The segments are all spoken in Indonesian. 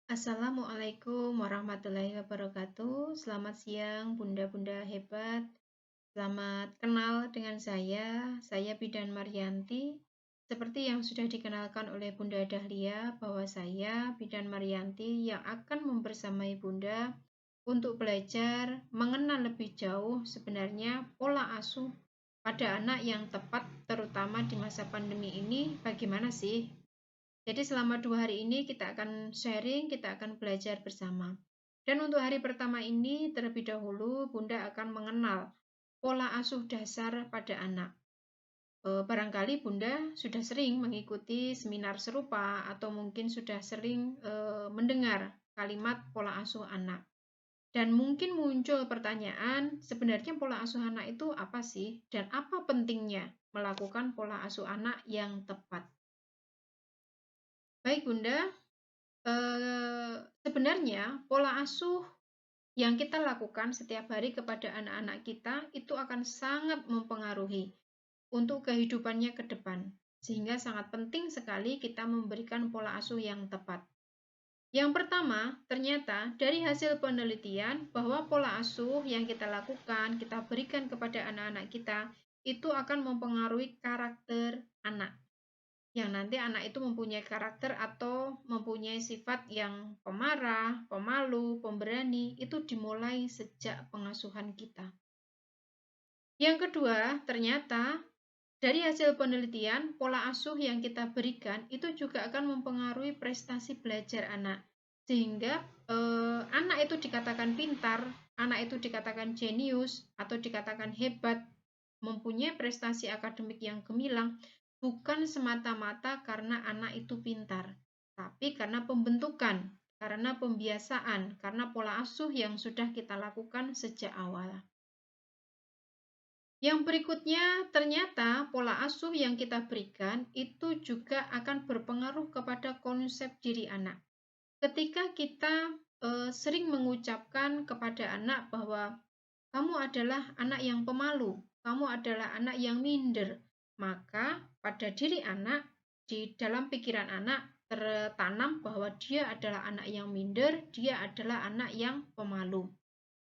Assalamualaikum warahmatullahi wabarakatuh. Selamat siang, Bunda-bunda hebat. Selamat kenal dengan saya. Saya Bidan Maryanti. Seperti yang sudah dikenalkan oleh Bunda Dahlia, bahwa saya Bidan Maryanti yang akan membersamai Bunda untuk belajar mengenal lebih jauh sebenarnya pola asuh pada anak yang tepat, terutama di masa pandemi ini, bagaimana sih? Jadi selama 2 hari ini kita akan sharing, kita akan belajar bersama. Dan untuk hari pertama ini terlebih dahulu Bunda akan mengenal pola asuh dasar pada anak. Barangkali Bunda sudah sering mengikuti seminar serupa atau mungkin sudah sering mendengar kalimat pola asuh anak. Dan mungkin muncul pertanyaan, sebenarnya pola asuh anak itu apa sih? Dan apa pentingnya melakukan pola asuh anak yang tepat? Baik Bunda, sebenarnya pola asuh yang kita lakukan setiap hari kepada anak-anak kita itu akan sangat mempengaruhi untuk kehidupannya ke depan. Sehingga sangat penting sekali kita memberikan pola asuh yang tepat. Yang pertama, ternyata dari hasil penelitian bahwa pola asuh yang kita lakukan, kita berikan kepada anak-anak kita, itu akan mempengaruhi karakter anak yang nanti anak itu mempunyai karakter atau mempunyai sifat yang pemarah, pemalu, pemberani, itu dimulai sejak pengasuhan kita. Yang kedua, ternyata dari hasil penelitian, pola asuh yang kita berikan itu juga akan mempengaruhi prestasi belajar anak. Sehingga anak itu dikatakan pintar, anak itu dikatakan jenius, atau dikatakan hebat, mempunyai prestasi akademik yang gemilang, bukan semata-mata karena anak itu pintar, tapi karena pembentukan, karena pembiasaan, karena pola asuh yang sudah kita lakukan sejak awal. Yang berikutnya, ternyata pola asuh yang kita berikan itu juga akan berpengaruh kepada konsep diri anak. Ketika kita sering mengucapkan kepada anak bahwa kamu adalah anak yang pemalu, kamu adalah anak yang minder, maka pada diri anak, di dalam pikiran anak tertanam bahwa dia adalah anak yang minder, dia adalah anak yang pemalu.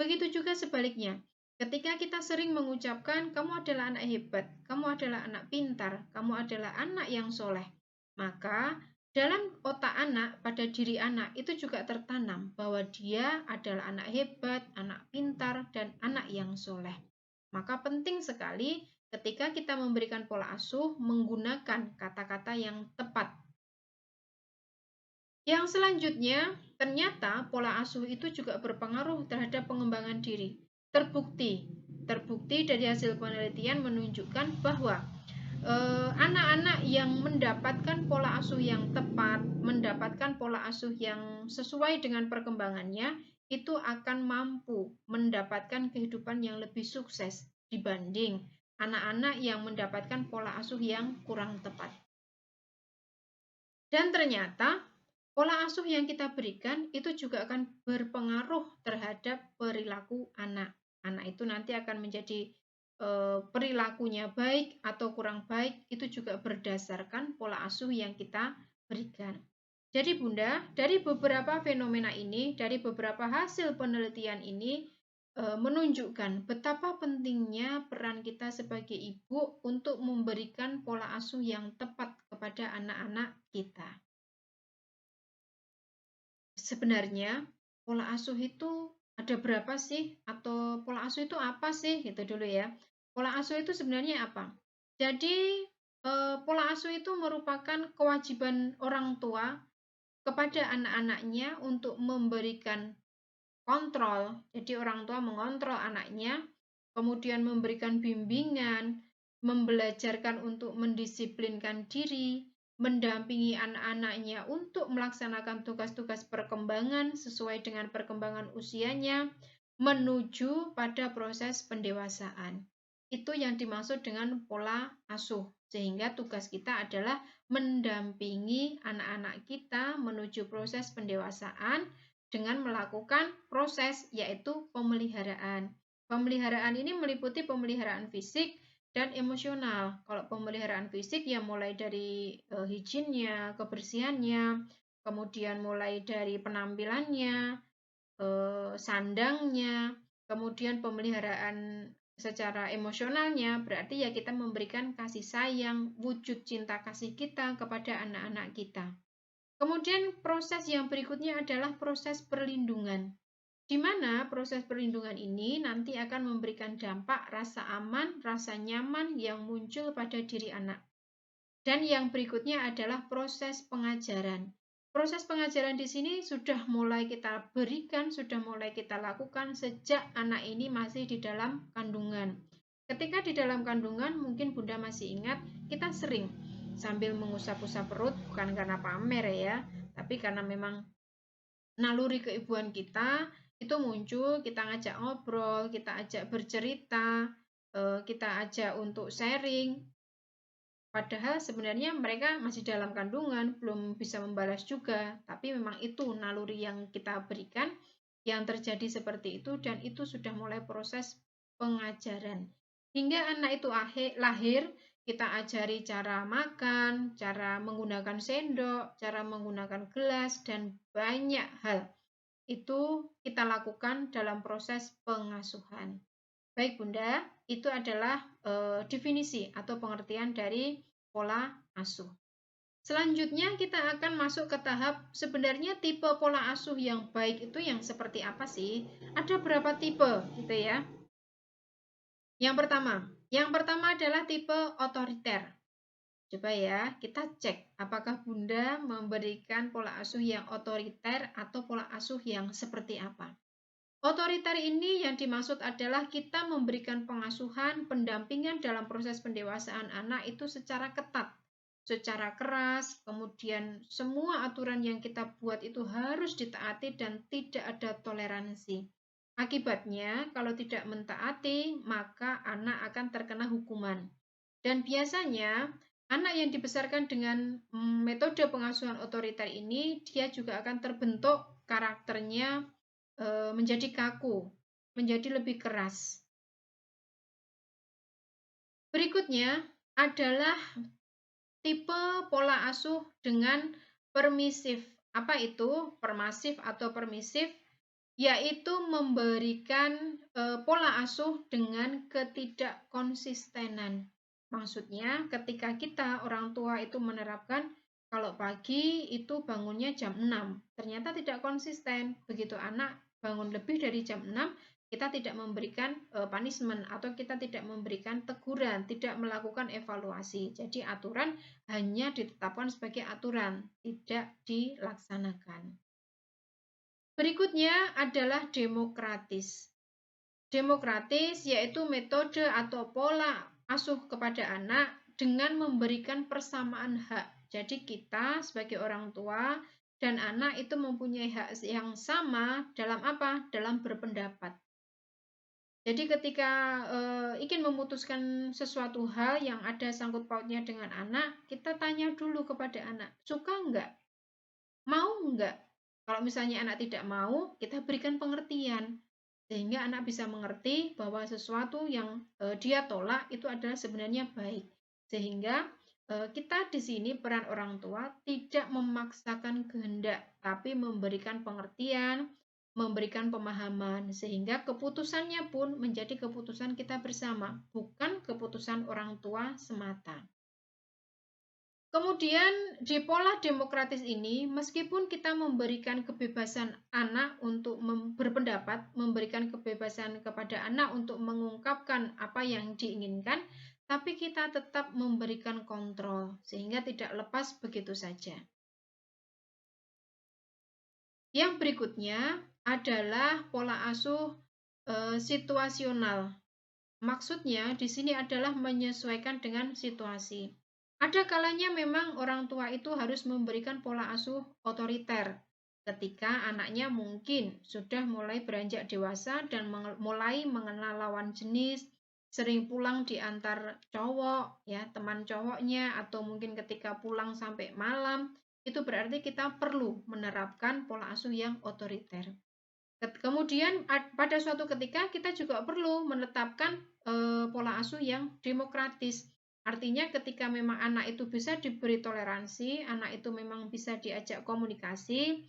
Begitu juga sebaliknya, ketika kita sering mengucapkan kamu adalah anak hebat, kamu adalah anak pintar, kamu adalah anak yang soleh, maka dalam otak anak, pada diri anak itu juga tertanam bahwa dia adalah anak hebat, anak pintar, dan anak yang soleh. Maka penting sekali ketika kita memberikan pola asuh menggunakan kata-kata yang tepat. Yang selanjutnya, ternyata pola asuh itu juga berpengaruh terhadap pengembangan diri. Terbukti dari hasil penelitian menunjukkan bahwa anak-anak yang mendapatkan pola asuh yang tepat, mendapatkan pola asuh yang sesuai dengan perkembangannya, itu akan mampu mendapatkan kehidupan yang lebih sukses dibanding anak-anak yang mendapatkan pola asuh yang kurang tepat. Dan ternyata pola asuh yang kita berikan itu juga akan berpengaruh terhadap perilaku anak. Anak itu nanti akan menjadi perilakunya baik atau kurang baik, itu juga berdasarkan pola asuh yang kita berikan. Jadi Bunda, dari beberapa fenomena ini, dari beberapa hasil penelitian ini, menunjukkan betapa pentingnya peran kita sebagai ibu untuk memberikan pola asuh yang tepat kepada anak-anak kita. Sebenarnya pola asuh itu ada berapa sih? Atau pola asuh itu apa sih? Gitu dulu ya. Pola asuh itu sebenarnya apa? Jadi pola asuh itu merupakan kewajiban orang tua kepada anak-anaknya untuk memberikan kontrol. Jadi orang tua mengontrol anaknya, kemudian memberikan bimbingan, membelajarkan untuk mendisiplinkan diri, mendampingi anak-anaknya untuk melaksanakan tugas-tugas perkembangan sesuai dengan perkembangan usianya, menuju pada proses pendewasaan. Itu yang dimaksud dengan pola asuh. Sehingga tugas kita adalah mendampingi anak-anak kita menuju proses pendewasaan dengan melakukan proses yaitu pemeliharaan. Pemeliharaan ini meliputi pemeliharaan fisik dan emosional. Kalau pemeliharaan fisik ya mulai dari higiennya, kebersihannya, kemudian mulai dari penampilannya, sandangnya, kemudian pemeliharaan secara emosionalnya, berarti ya kita memberikan kasih sayang, wujud cinta kasih kita kepada anak-anak kita. Kemudian proses yang berikutnya adalah proses perlindungan, di mana proses perlindungan ini nanti akan memberikan dampak rasa aman, rasa nyaman yang muncul pada diri anak. Dan yang berikutnya adalah proses pengajaran. Proses pengajaran di sini sudah mulai kita berikan, sudah mulai kita lakukan sejak anak ini masih di dalam kandungan. Ketika di dalam kandungan, mungkin Bunda masih ingat, kita sering sambil mengusap-usap perut, bukan karena pamer ya, tapi karena memang naluri keibuan kita itu muncul, kita ngajak ngobrol, kita ajak bercerita, kita ajak untuk sharing. Padahal sebenarnya mereka masih dalam kandungan, belum bisa membalas juga, tapi memang itu naluri yang kita berikan, yang terjadi seperti itu, dan itu sudah mulai proses pengajaran. Hingga anak itu lahir, kita ajari cara makan, cara menggunakan sendok, cara menggunakan gelas, dan banyak hal. Itu kita lakukan dalam proses pengasuhan. Baik Bunda, itu adalah definisi atau pengertian dari pola asuh. Selanjutnya kita akan masuk ke tahap sebenarnya tipe pola asuh yang baik itu yang seperti apa sih? Ada berapa tipe gitu ya. Yang pertama adalah tipe otoriter. Coba ya, kita cek apakah Bunda memberikan pola asuh yang otoriter atau pola asuh yang seperti apa. Otoriter ini yang dimaksud adalah kita memberikan pengasuhan, pendampingan dalam proses pendewasaan anak itu secara ketat, secara keras, kemudian semua aturan yang kita buat itu harus ditaati dan tidak ada toleransi. Akibatnya, kalau tidak mentaati, maka anak akan terkena hukuman. Dan biasanya, anak yang dibesarkan dengan metode pengasuhan otoriter ini, dia juga akan terbentuk karakternya menjadi kaku, menjadi lebih keras. Berikutnya adalah tipe pola asuh dengan permisif. Apa itu permasif atau permisif? Yaitu memberikan pola asuh dengan ketidakkonsistenan. Maksudnya ketika kita orang tua itu menerapkan kalau pagi itu bangunnya jam 6, ternyata tidak konsisten. Begitu anak bangun lebih dari jam 6, kita tidak memberikan punishment atau kita tidak memberikan teguran, tidak melakukan evaluasi. Jadi aturan hanya ditetapkan sebagai aturan, tidak dilaksanakan. Berikutnya adalah demokratis. Demokratis yaitu metode atau pola asuh kepada anak dengan memberikan persamaan hak. Jadi kita sebagai orang tua dan anak itu mempunyai hak yang sama dalam apa? Dalam berpendapat. Jadi ketika ingin memutuskan sesuatu hal yang ada sangkut pautnya dengan anak, kita tanya dulu kepada anak, suka enggak? Mau enggak? Kalau misalnya anak tidak mau, kita berikan pengertian. Sehingga anak bisa mengerti bahwa sesuatu yang dia tolak itu adalah sebenarnya baik. Sehingga kita di sini peran orang tua tidak memaksakan kehendak, tapi memberikan pengertian, memberikan pemahaman, sehingga keputusannya pun menjadi keputusan kita bersama, bukan keputusan orang tua semata. Kemudian di pola demokratis ini, meskipun kita memberikan kebebasan anak untuk berpendapat, memberikan kebebasan kepada anak untuk mengungkapkan apa yang diinginkan, tapi kita tetap memberikan kontrol, sehingga tidak lepas begitu saja. Yang berikutnya adalah pola asuh situasional. Maksudnya di sini adalah menyesuaikan dengan situasi. Ada kalanya memang orang tua itu harus memberikan pola asuh otoriter ketika anaknya mungkin sudah mulai beranjak dewasa dan mulai mengenal lawan jenis, sering pulang di antar cowok, ya, teman cowoknya, atau mungkin ketika pulang sampai malam, itu berarti kita perlu menerapkan pola asuh yang otoriter. Kemudian pada suatu ketika kita juga perlu menetapkan pola asuh yang demokratis. Artinya ketika memang anak itu bisa diberi toleransi, anak itu memang bisa diajak komunikasi,